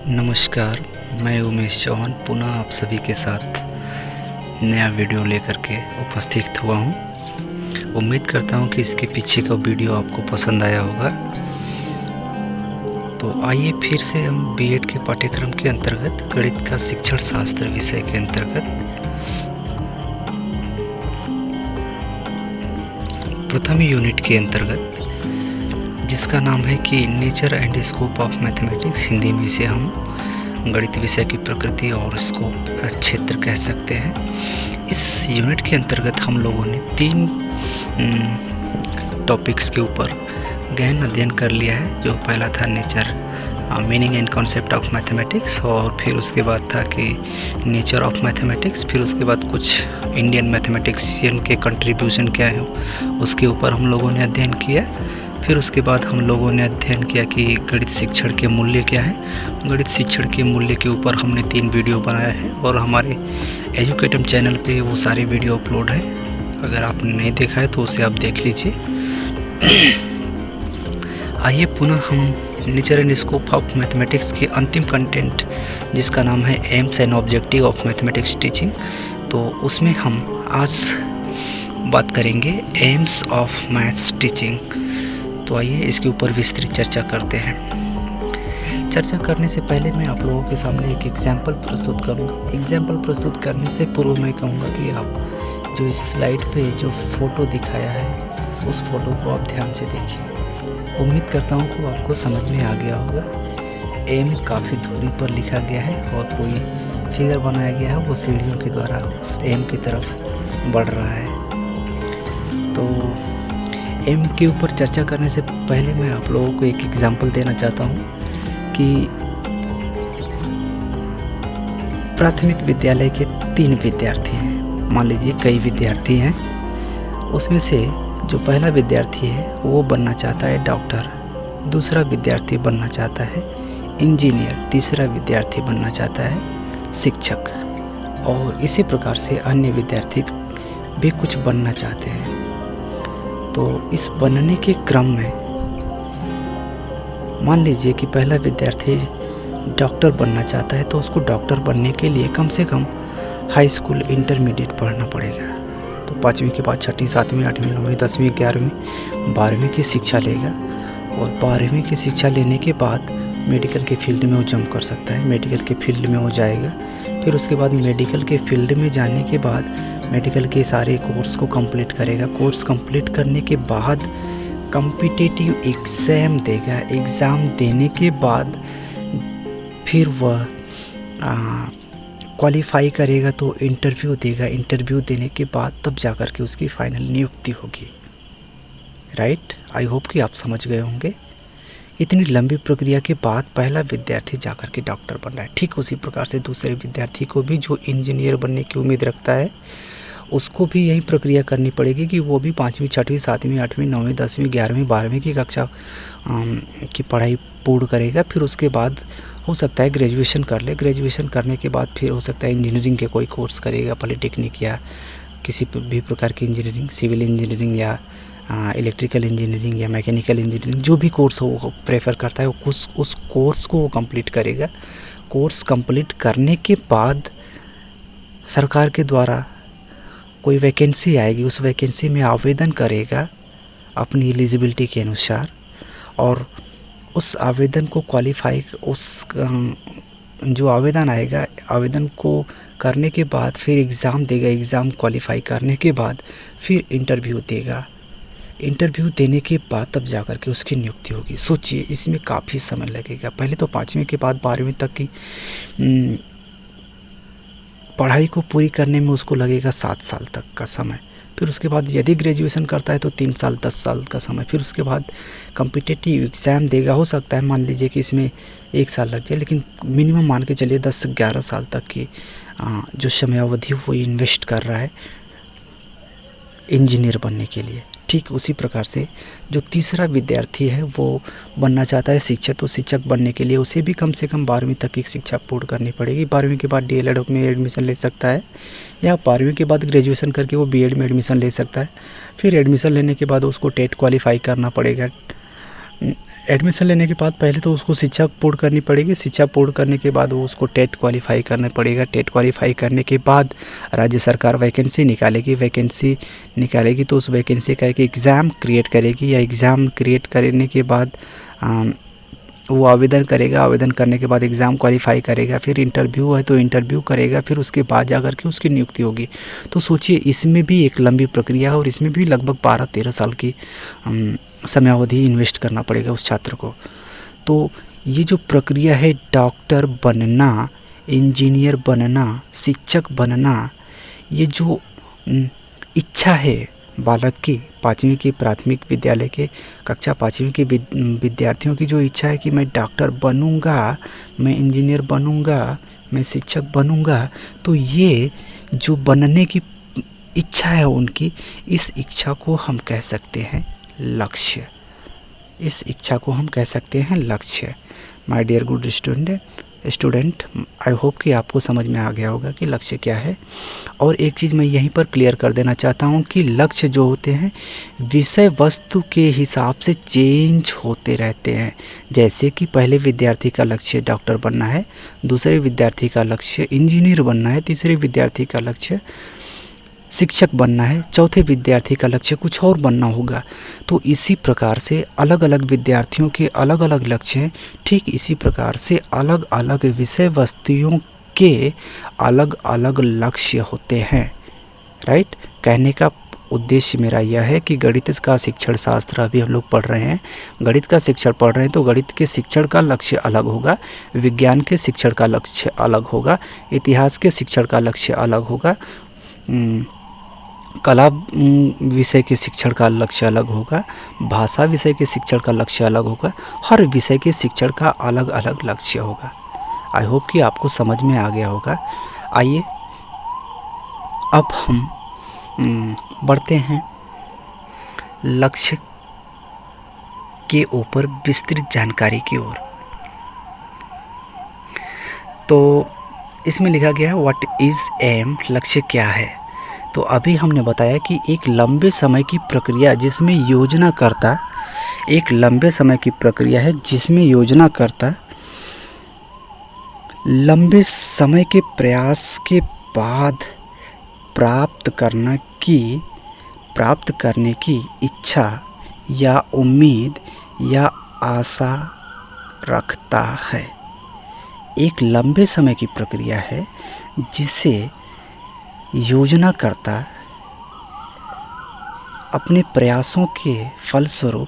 नमस्कार, मैं उमेश चौहान पुनः आप सभी के साथ नया वीडियो लेकर के उपस्थित हुआ हूँ। उम्मीद करता हूँ कि इसके पीछे का वीडियो आपको पसंद आया होगा। तो आइए फिर से हम बीएड के पाठ्यक्रम के अंतर्गत गणित का शिक्षण शास्त्र विषय के अंतर्गत प्रथम यूनिट के अंतर्गत जिसका नाम है कि nature and scope of mathematics, Hindi में इसे हम गणित विषय की प्रकृति और स्कोप क्षेत्र कह सकते हैं। इस यूनिट के अंतर्गत हम लोगों ने 3 टॉपिक्स के ऊपर गहन अध्ययन कर लिया है। जो पहला था nature, meaning and concept of mathematics, और फिर उसके बाद था कि नेचर ऑफ मैथमेटिक्स, फिर उसके बाद कुछ इंडियन मैथमेटिक्सियन के कंट्रीब्यूशन क्या है उसके ऊपर हम लोगों ने अध्ययन किया। फिर उसके बाद हम लोगों ने अध्ययन किया कि गणित शिक्षण के मूल्य क्या है। गणित शिक्षण के मूल्य के ऊपर हमने 3 वीडियो बनाया है और हमारे एजुकेटम चैनल पे वो सारे वीडियो अपलोड है। अगर आपने नहीं देखा है तो उसे आप देख लीजिए। आइए पुनः हम nature and scope of mathematics के अंतिम कंटेंट जिसका नाम है AIIMS and objective of mathematics teaching, तो उसमें हम आज बात करेंगे एम्स ऑफ मैथ्स टीचिंग। तो आइए इसके ऊपर विस्तृत चर्चा करते हैं। चर्चा करने से पहले मैं आप लोगों के सामने एक एग्जाम्पल प्रस्तुत करूँगा। एग्जाम्पल प्रस्तुत करने से पूर्व मैं कहूँगा कि आप जो इस स्लाइड पे जो फ़ोटो दिखाया है उस फोटो को आप ध्यान से देखिए। उम्मीद करता हूँ कि आपको समझ में आ गया होगा। एम काफ़ी दूरी पर लिखा गया है और कोई फिगर बनाया गया है, वो सीढ़ियों के द्वारा उस एम की तरफ बढ़ रहा है। तो एम के ऊपर चर्चा करने से पहले मैं आप लोगों को एक एग्जाम्पल देना चाहता हूँ कि प्राथमिक विद्यालय के 3 विद्यार्थी हैं। मान लीजिए कई विद्यार्थी हैं, उसमें से जो पहला विद्यार्थी है वो बनना चाहता है डॉक्टर, दूसरा विद्यार्थी बनना चाहता है इंजीनियर, तीसरा विद्यार्थी बनना चाहता है शिक्षक, और इसी प्रकार से अन्य विद्यार्थी भी कुछ बनना चाहते हैं। तो इस बनने के क्रम में मान लीजिए कि पहला विद्यार्थी डॉक्टर बनना चाहता है, तो उसको डॉक्टर बनने के लिए कम से कम हाई स्कूल इंटरमीडिएट पढ़ना पड़ेगा। तो 5वीं के बाद 6वीं 7वीं 8वीं 9वीं 10वीं 11वीं 12वीं की शिक्षा लेगा, और 12वीं की शिक्षा लेने के बाद मेडिकल के फील्ड में वो जंप कर सकता है। मेडिकल के फील्ड में वो जाएगा। फिर उसके बाद मेडिकल के फील्ड में जाने के बाद मेडिकल के सारे कोर्स को कंप्लीट करेगा। कोर्स कंप्लीट करने के बाद कॉम्पिटिटिव एग्ज़ाम देगा। एग्ज़ाम देने के बाद फिर वह क्वालिफाई करेगा तो इंटरव्यू देगा। इंटरव्यू देने के बाद तब जाकर के उसकी फाइनल नियुक्ति होगी। राइट, आई होप कि आप समझ गए होंगे। इतनी लंबी प्रक्रिया के बाद पहला विद्यार्थी जाकर के डॉक्टर बन रहा है। ठीक उसी प्रकार से दूसरे विद्यार्थी को भी जो इंजीनियर बनने की उम्मीद रखता है उसको भी यही प्रक्रिया करनी पड़ेगी कि वो भी 5वीं 6वीं 7वीं 8वीं 9वीं 10वीं 11वीं 12वीं की कक्षा की पढ़ाई पूर्ण करेगा। फिर उसके बाद हो सकता है ग्रेजुएशन कर ले। ग्रेजुएशन करने के बाद फिर हो सकता है इंजीनियरिंग के कोई कोर्स करेगा, पॉलिटेक्निक या किसी भी प्रकार की इंजीनियरिंग, सिविल इंजीनियरिंग या इलेक्ट्रिकल इंजीनियरिंग या मैकेनिकल इंजीनियरिंग, जो भी कोर्स हो वो प्रेफर करता है, उस कोर्स को वो कंप्लीट करेगा। कोर्स कंप्लीट करने के बाद सरकार के द्वारा कोई वैकेंसी आएगी, उस वैकेंसी में आवेदन करेगा अपनी एलिजिबिलिटी के अनुसार, और उस आवेदन को क्वालिफाई, उस जो आवेदन आएगा, आवेदन को करने के बाद फिर एग्ज़ाम देगा। एग्ज़ाम क्वालिफाई करने के बाद फिर इंटरव्यू देगा। इंटरव्यू देने के बाद तब जाकर के उसकी नियुक्ति होगी। सोचिए, इसमें काफ़ी समय लगेगा। पहले तो 5वीं के बाद 12वीं तक की पढ़ाई को पूरी करने में उसको लगेगा 7 साल तक का समय। फिर उसके बाद यदि ग्रेजुएशन करता है तो 3 साल 10 साल का समय। फिर उसके बाद कॉम्पिटिटिव एग्ज़ाम देगा। हो सकता है मान लीजिए कि इसमें 1 साल लग जाए, लेकिन मिनिमम मान के चलिए 10 से 11 साल तक की जो समयावधि वो इन्वेस्ट कर रहा है इंजीनियर बनने के लिए। ठीक उसी प्रकार से जो तीसरा विद्यार्थी है वो बनना चाहता है शिक्षक, तो शिक्षक बनने के लिए उसे भी कम से कम 12वीं तक की शिक्षा पूर्ण करनी पड़ेगी। 12वीं के बाद डीएलएड में एडमिशन ले सकता है, या 12वीं के बाद ग्रेजुएशन करके वो बीएड में एडमिशन ले सकता है। फिर एडमिशन लेने के बाद उसको टेट क्वालिफाई करना पड़ेगा। एडमिशन लेने के बाद पहले तो उसको शिक्षा पूर्ण करनी पड़ेगी। शिक्षा पूर्ण करने के बाद वो उसको टेट क्वालिफाई करना पड़ेगा। टेट क्वालिफाई करने के बाद राज्य सरकार वैकेंसी निकालेगी। वैकेंसी निकालेगी तो उस वैकेंसी का एक एग्ज़ाम क्रिएट करेगी, या एग्ज़ाम क्रिएट करने के बाद वो आवेदन करेगा। आवेदन करने के बाद एग्ज़ाम क्वालिफाई करेगा, फिर इंटरव्यू है तो इंटरव्यू करेगा, फिर उसके बाद जाकर के उसकी नियुक्ति होगी। तो सोचिए, इसमें भी एक लंबी प्रक्रिया है और इसमें भी लगभग 12-13 साल की समयावधि इन्वेस्ट करना पड़ेगा उस छात्र को। तो ये जो प्रक्रिया है, डॉक्टर बनना, इंजीनियर बनना, शिक्षक बनना, ये जो इच्छा है बालक की, 5वीं की प्राथमिक विद्यालय के कक्षा 5वीं के विद्यार्थियों की जो इच्छा है कि मैं डॉक्टर बनूंगा, मैं इंजीनियर बनूंगा, मैं शिक्षक बनूंगा, तो ये जो बनने की इच्छा है उनकी, इस इच्छा को हम कह सकते हैं लक्ष्य। इस इच्छा को हम कह सकते हैं लक्ष्य। My dear good student, I hope कि आपको समझ में आ गया होगा कि लक्ष्य क्या है। और एक चीज़ मैं यहीं पर क्लियर कर देना चाहता हूँ कि लक्ष्य जो होते हैं विषय वस्तु के हिसाब से चेंज होते रहते हैं। जैसे कि पहले विद्यार्थी का लक्ष्य डॉक्टर बनना है, दूसरे विद्यार्थी का लक्ष्य इंजीनियर बनना है, तीसरे विद्यार्थी का लक्ष्य शिक्षक बनना है, चौथे विद्यार्थी का लक्ष्य कुछ और बनना होगा। तो इसी प्रकार से अलग अलग विद्यार्थियों के अलग अलग लक्ष्य हैं। ठीक इसी प्रकार से अलग अलग विषय वस्तुओं के अलग अलग लक्ष्य होते हैं। राइट? कहने का उद्देश्य मेरा यह है कि गणित का शिक्षण शास्त्र अभी हम लोग पढ़ रहे हैं, गणित का शिक्षण पढ़ रहे हैं, तो गणित के शिक्षण का लक्ष्य अलग होगा, विज्ञान के शिक्षण का लक्ष्य अलग होगा, इतिहास के शिक्षण का लक्ष्य अलग होगा, कला विषय के शिक्षण का लक्ष्य अलग होगा, भाषा विषय के शिक्षण का लक्ष्य अलग होगा। हर विषय के शिक्षण का अलग अलग लक्ष्य होगा। आई होप कि आपको समझ में आ गया होगा। आइए अब हम बढ़ते हैं लक्ष्य के ऊपर विस्तृत जानकारी की ओर। तो इसमें लिखा गया है व्हाट इज एम, लक्ष्य क्या है। तो अभी हमने बताया कि एक लंबे समय की प्रक्रिया जिसमें योजनाकर्ता, एक लंबे समय की प्रक्रिया है जिसमें योजनाकर्ता लंबे समय के प्रयास के बाद प्राप्त करने की इच्छा या उम्मीद या आशा रखता है। एक लंबे समय की प्रक्रिया है जिसे योजनाकर्ता अपने प्रयासों के फलस्वरूप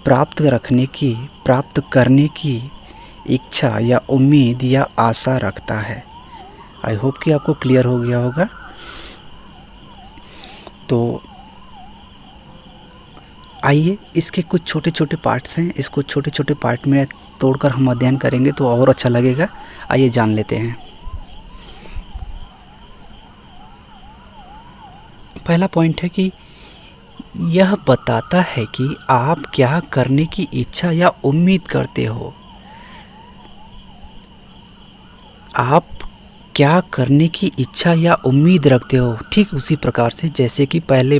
प्राप्त करने की इच्छा या उम्मीद या आशा रखता है। आई होप कि आपको क्लियर हो गया होगा। तो आइए, इसके कुछ छोटे छोटे पार्ट्स हैं, इसको छोटे छोटे पार्ट में तोड़कर हम अध्ययन करेंगे तो और अच्छा लगेगा। आइए जान लेते हैं। पहला पॉइंट है कि यह बताता है कि आप क्या करने की इच्छा या उम्मीद करते हो। आप क्या करने की इच्छा या उम्मीद रखते हो। ठीक उसी प्रकार से जैसे कि पहले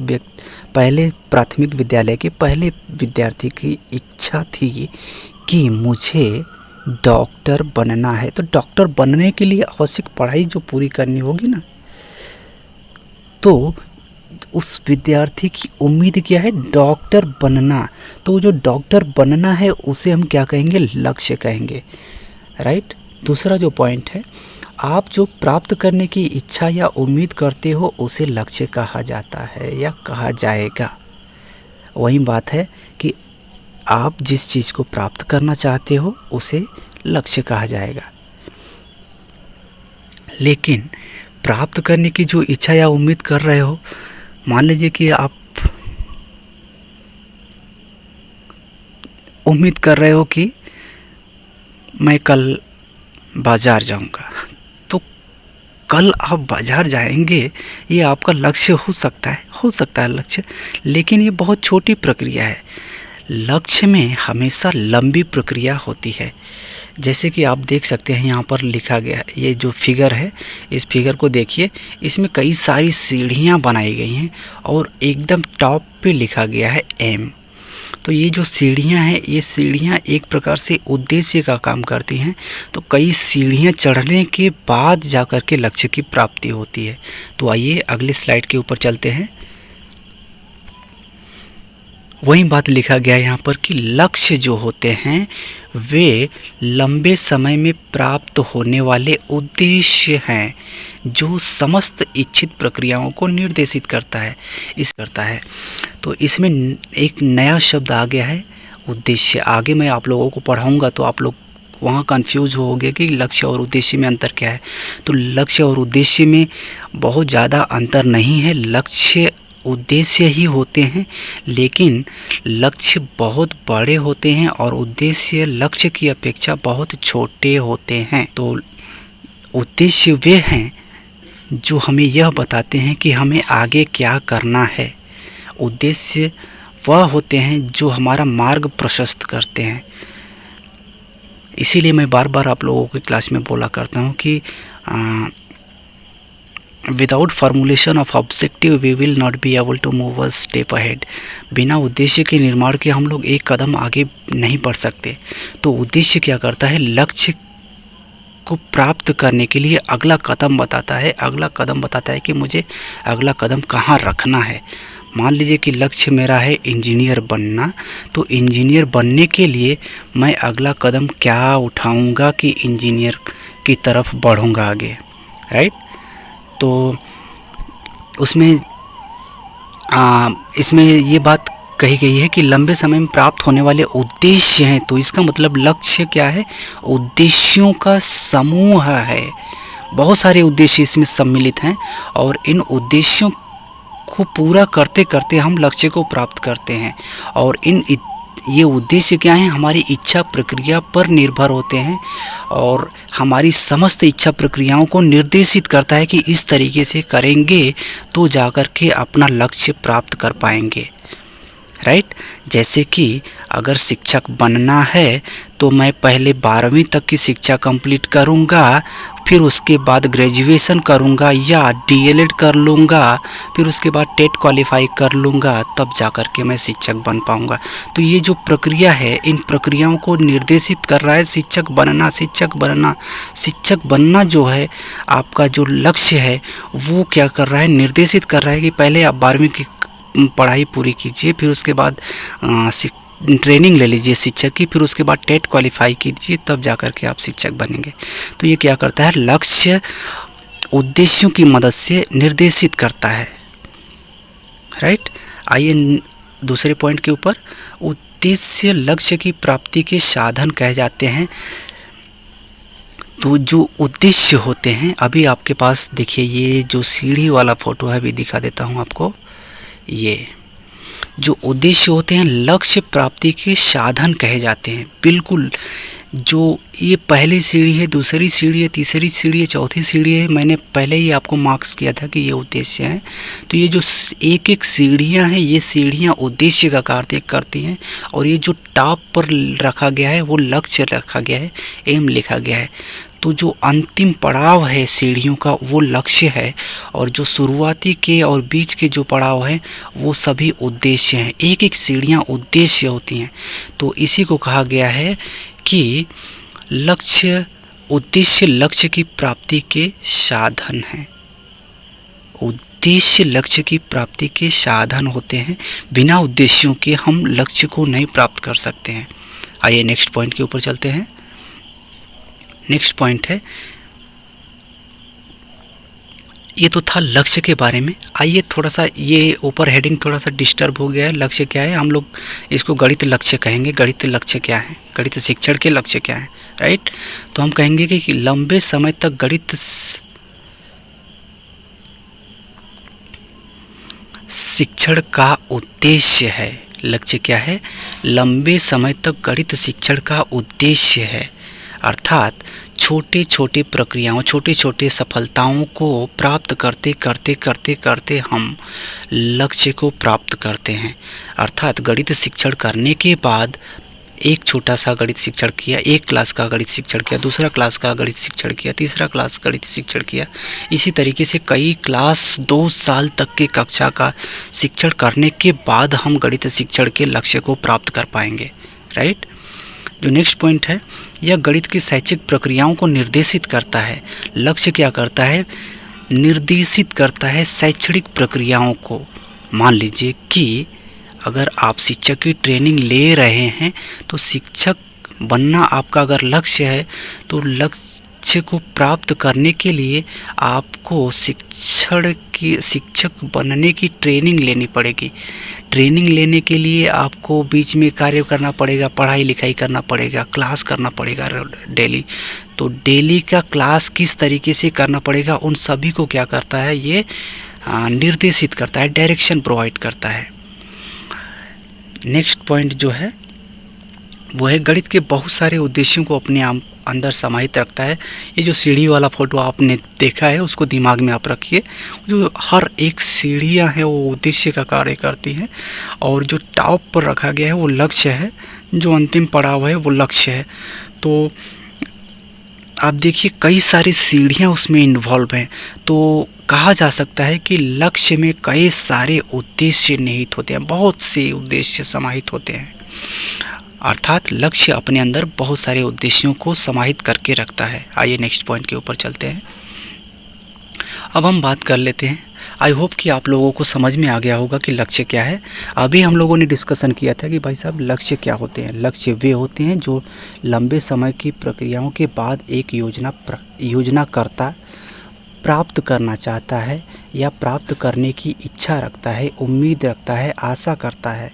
प्राथमिक विद्यालय के पहले विद्यार्थी की इच्छा थी कि मुझे डॉक्टर बनना है, तो डॉक्टर बनने के लिए आवश्यक पढ़ाई जो पूरी करनी होगी ना, तो उस विद्यार्थी की उम्मीद क्या है, डॉक्टर बनना। तो जो डॉक्टर बनना है उसे हम क्या कहेंगे, लक्ष्य कहेंगे। राइट? दूसरा जो पॉइंट है, आप जो प्राप्त करने की इच्छा या उम्मीद करते हो उसे लक्ष्य कहा जाता है या कहा जाएगा। वही बात है कि आप जिस चीज़ को प्राप्त करना चाहते हो उसे लक्ष्य कहा जाएगा। लेकिन प्राप्त करने की जो इच्छा या उम्मीद कर रहे हो, मान लीजिए कि आप उम्मीद कर रहे हो कि मैं कल बाज़ार जाऊंगा, तो कल आप बाज़ार जाएंगे, ये आपका लक्ष्य हो सकता है लक्ष्य, लेकिन ये बहुत छोटी प्रक्रिया है। लक्ष्य में हमेशा लंबी प्रक्रिया होती है। जैसे कि आप देख सकते हैं यहाँ पर लिखा गया, ये जो फिगर है, इस फिगर को देखिए, इसमें कई सारी सीढ़ियाँ बनाई गई हैं और एकदम टॉप पे लिखा गया है एम। तो तो ये जो सीढ़ियाँ हैं, ये सीढ़ियाँ एक प्रकार से उद्देश्य का काम करती हैं। तो कई सीढ़ियाँ चढ़ने के बाद जाकर के लक्ष्य की प्राप्ति होती है। तो आइए अगले स्लाइड के ऊपर चलते हैं। वही बात लिखा गया है यहाँ पर कि लक्ष्य जो होते हैं वे लंबे समय में प्राप्त होने वाले उद्देश्य हैं जो समस्त इच्छित प्रक्रियाओं को निर्देशित करता है। तो इसमें एक नया शब्द आ गया है, उद्देश्य। आगे मैं आप लोगों को पढ़ाऊंगा तो आप लोग वहाँ कंफ्यूज होगे कि लक्ष्य और उद्देश्य में अंतर क्या है। तो लक्ष्य और उद्देश्य में बहुत ज़्यादा अंतर नहीं है। लक्ष्य उद्देश्य ही होते हैं, लेकिन लक्ष्य बहुत बड़े होते हैं और उद्देश्य लक्ष्य की अपेक्षा बहुत छोटे होते हैं। तो उद्देश्य वे हैं जो हमें यह बताते हैं कि हमें आगे क्या करना है। उद्देश्य वह होते हैं जो हमारा मार्ग प्रशस्त करते हैं। इसीलिए मैं बार बार आप लोगों की क्लास में बोला करता हूँ कि without formulation of objective we will not be able to move a step ahead. बिना उद्देश्य के निर्माण के हम लोग एक कदम आगे नहीं बढ़ सकते। तो उद्देश्य क्या करता है, लक्ष्य को प्राप्त करने के लिए अगला कदम बताता है कि मुझे अगला कदम कहाँ रखना है। मान लीजिए कि लक्ष्य मेरा है इंजीनियर बनना, तो इंजीनियर बनने के लिए मैं अगला कदम क्या उठाऊंगा कि इंजीनियर की तरफ बढ़ूंगा आगे, राइट। तो इसमें ये बात कही गई है कि लंबे समय में प्राप्त होने वाले उद्देश्य हैं। तो इसका मतलब लक्ष्य क्या है, उद्देश्यों का समूह है। बहुत सारे उद्देश्य इसमें सम्मिलित हैं और इन उद्देश्यों को पूरा करते करते हम लक्ष्य को प्राप्त करते हैं। और ये उद्देश्य क्या हैं, हमारी इच्छा प्रक्रिया पर निर्भर होते हैं और हमारी समस्त इच्छा प्रक्रियाओं को निर्देशित करता है कि इस तरीके से करेंगे तो जाकर के अपना लक्ष्य प्राप्त कर पाएंगे, राइट। जैसे कि अगर शिक्षक बनना है तो मैं पहले 12वीं तक की शिक्षा कंप्लीट करूंगा, फिर उसके बाद ग्रेजुएशन करूंगा या डीएलएड कर लूँगा, फिर उसके बाद टेट क्वालिफाई कर लूँगा, तब जाकर के मैं शिक्षक बन पाऊँगा। तो ये जो प्रक्रिया है, इन प्रक्रियाओं को निर्देशित कर रहा है शिक्षक बनना जो है आपका जो लक्ष्य है वो क्या कर रहा है, निर्देशित कर रहा है कि पहले आप 12वीं की पढ़ाई पूरी कीजिए, फिर उसके बाद ट्रेनिंग ले लीजिए शिक्षक की, फिर उसके बाद टेट क्वालिफाई कीजिए, तब जाकर के आप शिक्षक बनेंगे। तो ये क्या करता है, लक्ष्य उद्देश्यों की मदद से निर्देशित करता है, राइट। आइए दूसरे पॉइंट के ऊपर, उद्देश्य लक्ष्य की प्राप्ति के साधन कहे जाते हैं। तो जो उद्देश्य होते हैं, अभी आपके पास देखिए ये जो सीढ़ी वाला फोटो है, अभी दिखा देता हूँ आपको। ये जो उद्देश्य होते हैं लक्ष्य प्राप्ति के साधन कहे जाते हैं। बिल्कुल, जो ये पहली सीढ़ी है, दूसरी सीढ़ी है, तीसरी सीढ़ी है, चौथी सीढ़ी है, मैंने पहले ही आपको मार्क्स किया था कि ये उद्देश्य है। तो ये जो एक एक सीढ़ियां हैं, ये सीढ़ियां उद्देश्य का कार्य करती हैं और ये जो टॉप पर रखा गया है वो लक्ष्य रखा गया है, एम लिखा गया है। तो जो अंतिम पड़ाव है सीढ़ियों का वो लक्ष्य है और जो शुरुआती के और बीच के जो पड़ाव हैं वो सभी उद्देश्य हैं। एक एक सीढ़ियां उद्देश्य होती हैं। तो इसी को कहा गया है कि उद्देश्य लक्ष्य की प्राप्ति के साधन हैं। उद्देश्य लक्ष्य की प्राप्ति के साधन होते हैं। बिना उद्देश्यों के हम लक्ष्य को नहीं प्राप्त कर सकते हैं। आइए नेक्स्ट पॉइंट के ऊपर चलते हैं। नेक्स्ट पॉइंट है, ये तो था लक्ष्य के बारे में। आइए थोड़ा सा ये ऊपर हेडिंग थोड़ा सा डिस्टर्ब हो गया है। लक्ष्य क्या है, हम लोग इसको गणित लक्ष्य कहेंगे। गणित लक्ष्य क्या है, गणित शिक्षण के लक्ष्य क्या है, राइट। तो हम कहेंगे कि लंबे समय तक गणित शिक्षण का उद्देश्य है। लक्ष्य क्या है, लंबे समय तक गणित शिक्षण का उद्देश्य है। अर्थात छोटे छोटे प्रक्रियाओं, छोटे छोटे सफलताओं को प्राप्त करते करते करते करते हम लक्ष्य को प्राप्त करते हैं। अर्थात गणित शिक्षण करने के बाद एक छोटा सा गणित शिक्षण किया, एक क्लास का गणित शिक्षण किया, दूसरा क्लास का गणित शिक्षण किया, तीसरा क्लास गणित शिक्षण किया। इसी तरीके से कई क्लास 2 साल तक के कक्षा का शिक्षण करने के बाद हम गणित शिक्षण के लक्ष्य को प्राप्त कर पाएंगे, राइट। जो नेक्स्ट पॉइंट है, यह गणित की शैक्षिक प्रक्रियाओं को निर्देशित करता है। लक्ष्य क्या करता है? निर्देशित करता है शैक्षणिक प्रक्रियाओं को। मान लीजिए कि अगर आप शिक्षक की ट्रेनिंग ले रहे हैं तो शिक्षक बनना आपका अगर लक्ष्य है तो लक्ष्य को प्राप्त करने के लिए आपको शिक्षक बनने की ट्रेनिंग लेनी पड़ेगी। ट्रेनिंग लेने के लिए आपको बीच में कार्य करना पड़ेगा, पढ़ाई लिखाई करना पड़ेगा, क्लास करना पड़ेगा डेली। तो डेली का क्लास किस तरीके से करना पड़ेगा, उन सभी को क्या करता है, ये निर्देशित करता है, डायरेक्शन प्रोवाइड करता है। नेक्स्ट पॉइंट जो है वो है गणित के बहुत सारे उद्देश्यों को अपने अंदर समाहित रखता है। ये जो सीढ़ी वाला फोटो आपने देखा है उसको दिमाग में आप रखिए। जो हर एक सीढ़ियाँ हैं वो उद्देश्य का कार्य करती हैं, और जो टॉप पर रखा गया है वो लक्ष्य है, जो अंतिम पड़ाव है वो लक्ष्य है। तो आप देखिए कई सारी सीढ़ियाँ उसमें इन्वॉल्व हैं। तो कहा जा सकता है कि लक्ष्य में कई सारे उद्देश्य निहित होते हैं, बहुत से उद्देश्य समाहित होते हैं। अर्थात लक्ष्य अपने अंदर बहुत सारे उद्देश्यों को समाहित करके रखता है। आइए नेक्स्ट पॉइंट के ऊपर चलते हैं। अब हम बात कर लेते हैं। आई होप कि आप लोगों को समझ में आ गया होगा कि लक्ष्य क्या है। अभी हम लोगों ने डिस्कशन किया था कि भाई साहब लक्ष्य क्या होते हैं। लक्ष्य वे होते हैं जो लंबे समय की प्रक्रियाओं के बाद एक योजनाकर्ता प्राप्त करना चाहता है या प्राप्त करने की इच्छा रखता है, उम्मीद रखता है, आशा करता है,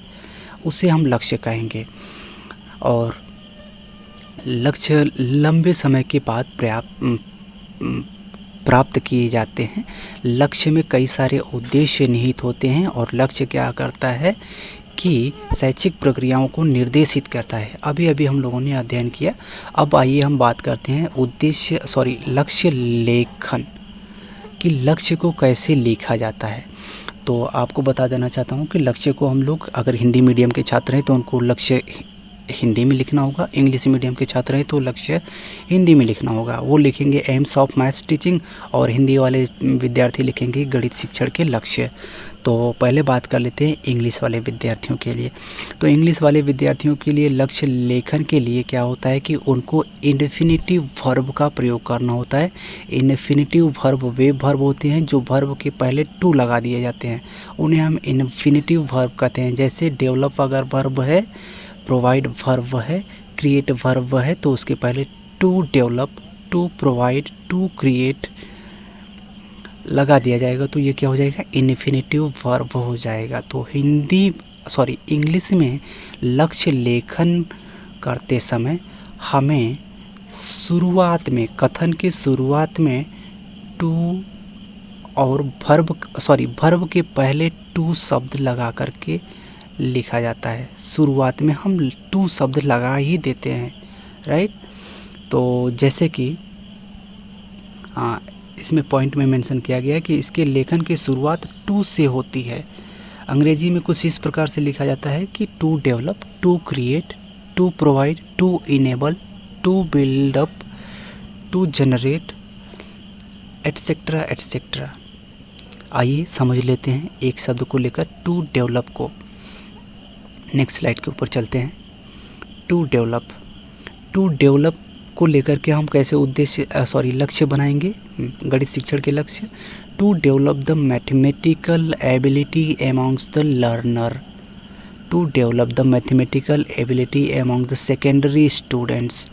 उसे हम लक्ष्य कहेंगे। और लक्ष्य लंबे समय के बाद प्राप्त किए जाते हैं। लक्ष्य में कई सारे उद्देश्य निहित होते हैं और लक्ष्य क्या करता है कि शैक्षिक प्रक्रियाओं को निर्देशित करता है। अभी हम लोगों ने अध्ययन किया। अब आइए हम बात करते हैं लक्ष्य लेखन कि लक्ष्य को कैसे लिखा जाता है। तो आपको बता देना चाहता हूँ कि लक्ष्य को हम लोग अगर हिंदी मीडियम के छात्र हैं तो उनको लक्ष्य हिंदी में लिखना होगा, इंग्लिश मीडियम के छात्र हैं तो लक्ष्य हिंदी में लिखना होगा। वो लिखेंगे एम्स ऑफ मैथ्स टीचिंग, और हिंदी वाले विद्यार्थी लिखेंगे गणित शिक्षण के लक्ष्य। तो पहले बात कर लेते हैं इंग्लिश वाले विद्यार्थियों के लिए। तो इंग्लिश वाले विद्यार्थियों के लिए लक्ष्य लेखन के लिए क्या होता है कि उनको इन्फिनेटिव वर्ब का प्रयोग करना होता है। इन्फिनेटिव वर्ब वे वर्ब होते हैं जो वर्ब के पहले टू लगा दिए जाते हैं, उन्हें हम इन्फिनेटिव वर्ब कहते हैं। जैसे डेवलप अगर वर्ब है, प्रोवाइड वर्ब है, क्रिएट वर्ब है, तो उसके पहले to develop, to provide, to create लगा दिया जाएगा तो ये क्या हो जाएगा, इन्फिनेटिव वर्ब हो जाएगा। तो इंग्लिश में लक्ष्य लेखन करते समय हमें शुरुआत में, कथन की शुरुआत में टू और वर्ब के पहले टू शब्द लगा करके लिखा जाता है। शुरुआत में हम टू शब्द लगा ही देते हैं, राइट। तो जैसे कि इसमें पॉइंट में मेंशन किया गया है कि इसके लेखन की शुरुआत टू से होती है। अंग्रेजी में कुछ इस प्रकार से लिखा जाता है कि to develop, to create, to provide, to enable, to build up, to generate, etcetera etcetera. आइए समझ लेते हैं एक शब्द को लेकर, टू डेवलप को। नेक्स्ट स्लाइड के ऊपर चलते हैं। टू डेवलप को लेकर के हम कैसे लक्ष्य बनाएंगे, गणित शिक्षण के लक्ष्य। To develop the mathematical ability amongst the learner, to develop the mathematical ability among the secondary students,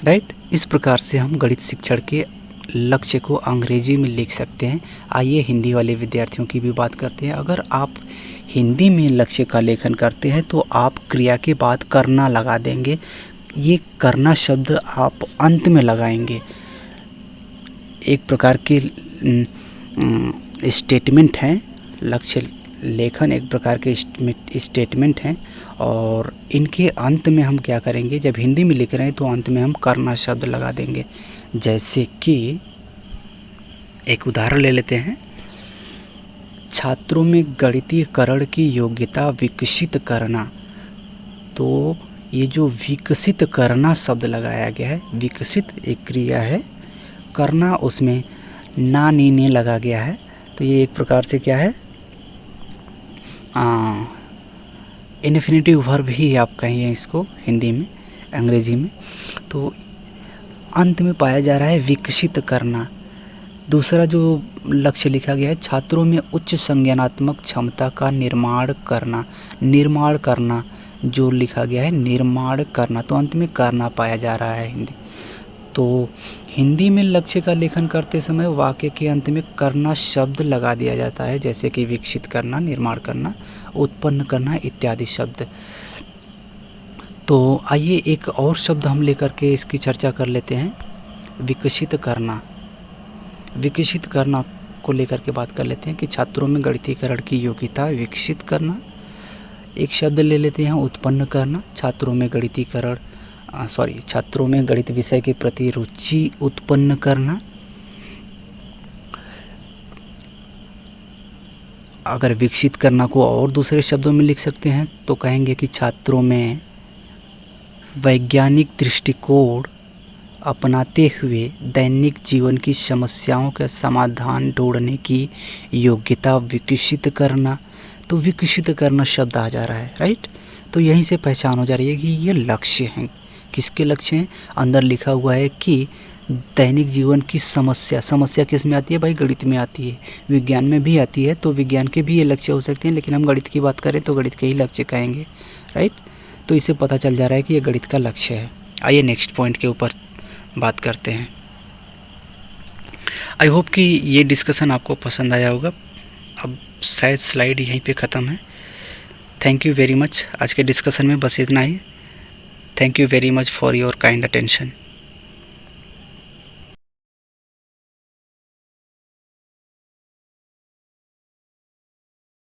right. इस प्रकार से हम गणित शिक्षण के लक्ष्य को अंग्रेजी में लिख सकते हैं। आइए हिंदी वाले विद्यार्थियों की भी बात करते हैं। अगर आप हिंदी में लक्ष्य का लेखन करते हैं तो आप क्रिया के बाद करना लगा देंगे। ये करना शब्द आप अंत में लगाएंगे। एक प्रकार के स्टेटमेंट हैं, लक्ष्य लेखन एक प्रकार के स्टेटमेंट हैं, और इनके अंत में हम क्या करेंगे, जब हिंदी में लिख रहे हैं तो अंत में हम करना शब्द लगा देंगे। जैसे कि एक उदाहरण ले लेते हैं छात्रों में गणितीयकरण की योग्यता विकसित करना। तो ये जो विकसित करना शब्द लगाया गया है, विकसित एक क्रिया है, करना उसमें ना नी ने लगा गया है। तो ये एक प्रकार से क्या है, इन्फिनेटिव वर्ब ही आप कहिए इसको हिंदी में, अंग्रेजी में। तो अंत में पाया जा रहा है विकसित करना। दूसरा जो लक्ष्य लिखा गया है, छात्रों में उच्च संज्ञानात्मक क्षमता का निर्माण करना। निर्माण करना जो लिखा गया है, निर्माण करना, तो अंत में करना पाया जा रहा है हिंदी। तो हिंदी में लक्ष्य का लेखन करते समय वाक्य के अंत में करना शब्द लगा दिया जाता है, जैसे कि विकसित करना, निर्माण करना, उत्पन्न करना इत्यादि शब्द। तो आइए एक और शब्द हम लेकर के इसकी चर्चा कर लेते हैं, विकसित करना। विकसित करना को लेकर के बात कर लेते हैं कि छात्रों में गणितीयकरण की योग्यता विकसित करना। एक शब्द ले लेते हैं, उत्पन्न करना। छात्रों में गणित विषय के प्रति रुचि उत्पन्न करना। अगर विकसित करना को और दूसरे शब्दों में लिख सकते हैं तो कहेंगे कि छात्रों में वैज्ञानिक दृष्टिकोण अपनाते हुए दैनिक जीवन की समस्याओं का समाधान ढूंढने की योग्यता विकसित करना। तो विकसित करना शब्द आ जा रहा है, राइट। तो यहीं से पहचान हो जा रही है कि ये लक्ष्य हैं। किसके लक्ष्य हैं? अंदर लिखा हुआ है कि दैनिक जीवन की समस्या किस में आती है भाई? गणित में आती है, विज्ञान में भी आती है। तो विज्ञान के भी ये लक्ष्य हो सकते हैं, लेकिन हम गणित की बात करें तो गणित के ही लक्ष्य कहेंगे, राइट। तो इससे पता चल जा रहा है कि ये गणित का लक्ष्य है। आइए नेक्स्ट पॉइंट के ऊपर बात करते हैं। आई होप कि ये डिस्कशन आपको पसंद आया होगा। अब शायद स्लाइड यहीं पे ख़त्म है। Thank you very much. आज के डिस्कशन में बस इतना ही। Thank you very much for your kind attention.